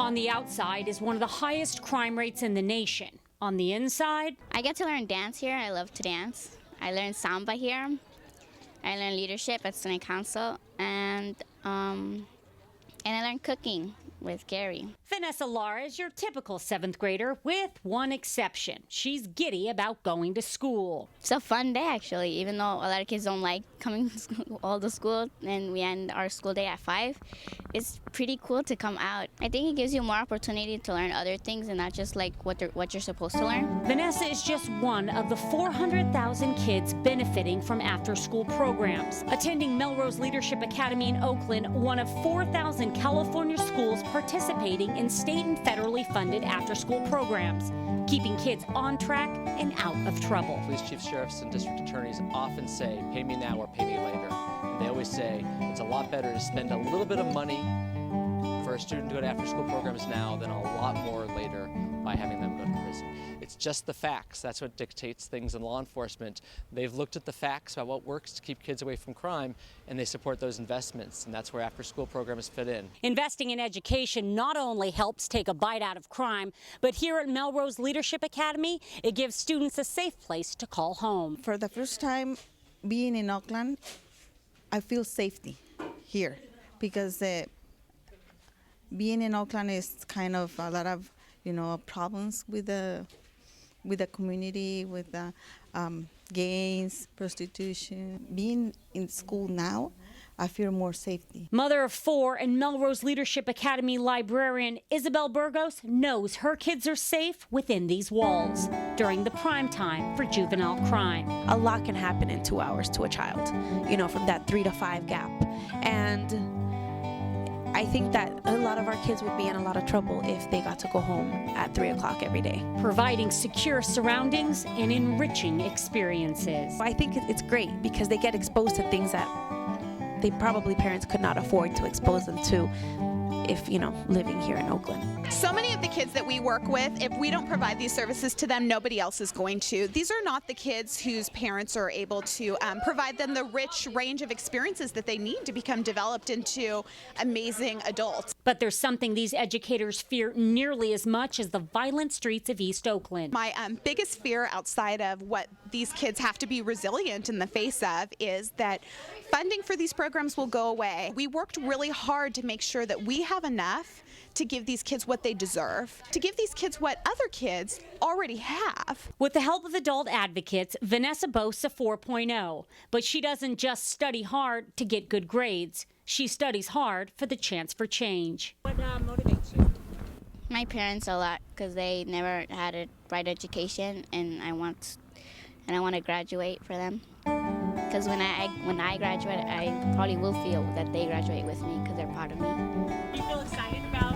On the outside is one of the highest crime rates in the nation. On the inside, I get to learn dance here. I love to dance. I learned samba here. I learned leadership at student council, and I learned cooking with Gary. Vanessa Lara is your typical 7th grader with one exception. She's giddy about going to school. It's a fun day, actually, even though a lot of kids don't like coming all to school, and we end our school day at 5. It's pretty cool to come out. I think it gives you more opportunity to learn other things and not just like what you're supposed to learn. Vanessa is just one of the 400,000 kids benefiting from after-school programs. Attending Melrose Leadership Academy in Oakland, one of 4,000 California schools participating in state and federally funded after-school programs, keeping kids on track and out of trouble. Police chiefs, sheriffs, and district attorneys often say, pay me now or pay me later. And they always say it's a lot better to spend a little bit of money for a student to go to after-school programs now than a lot more later by having them go to prison. It's just the facts. That's what dictates things in law enforcement. They've looked at the facts about what works to keep kids away from crime, and they support those investments, and that's where after-school programs fit in. Investing in education not only helps take a bite out of crime, but here at Melrose Leadership Academy, it gives students a safe place to call home. For the first time being in Oakland, I feel safety here because being in Oakland is kind of a lot of problems with the community, with the gangs, prostitution. Being in school now, I feel more safety. Mother of 4 and Melrose Leadership Academy librarian Isabel Burgos knows her kids are safe within these walls during the prime time for juvenile crime. A lot can happen in 2 hours to a child, from that 3 to 5 gap. And I think that a lot of our kids would be in a lot of trouble if they got to go home at 3 o'clock every day. Providing secure surroundings and enriching experiences. I think it's great because they get exposed to things that they probably parents could not afford to expose them to if, living here in Oakland. So many of the kids that we work with, if we don't provide these services to them, nobody else is going to. These are not the kids whose parents are able to provide them the rich range of experiences that they need to become developed into amazing adults. But there's something these educators fear nearly as much as the violent streets of East Oakland. My biggest fear outside of what these kids have to be resilient in the face of is that funding for these programs will go away. We worked really hard to make sure that we have enough to give these kids what they deserve, to give these kids what other kids already have. With the help of adult advocates, Vanessa boasts a 4.0, but she doesn't just study hard to get good grades. She studies hard for the chance for change. What motivates you? My parents a lot because they never had a right education, and I want to graduate for them. Because when I graduate, I probably will feel that they graduate with me because they're proud of me. Do you feel excited about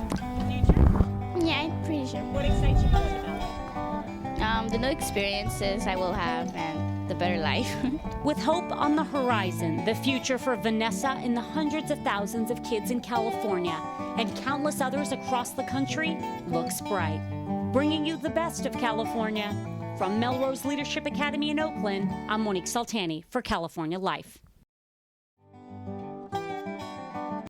the future? Yeah, I'm pretty sure. What excites you most about it? The new experiences I will have and the better life. With hope on the horizon, the future for Vanessa and the hundreds of thousands of kids in California and countless others across the country looks bright. Bringing you the best of California. From Melrose Leadership Academy in Oakland, I'm Monique Saltani for California Life.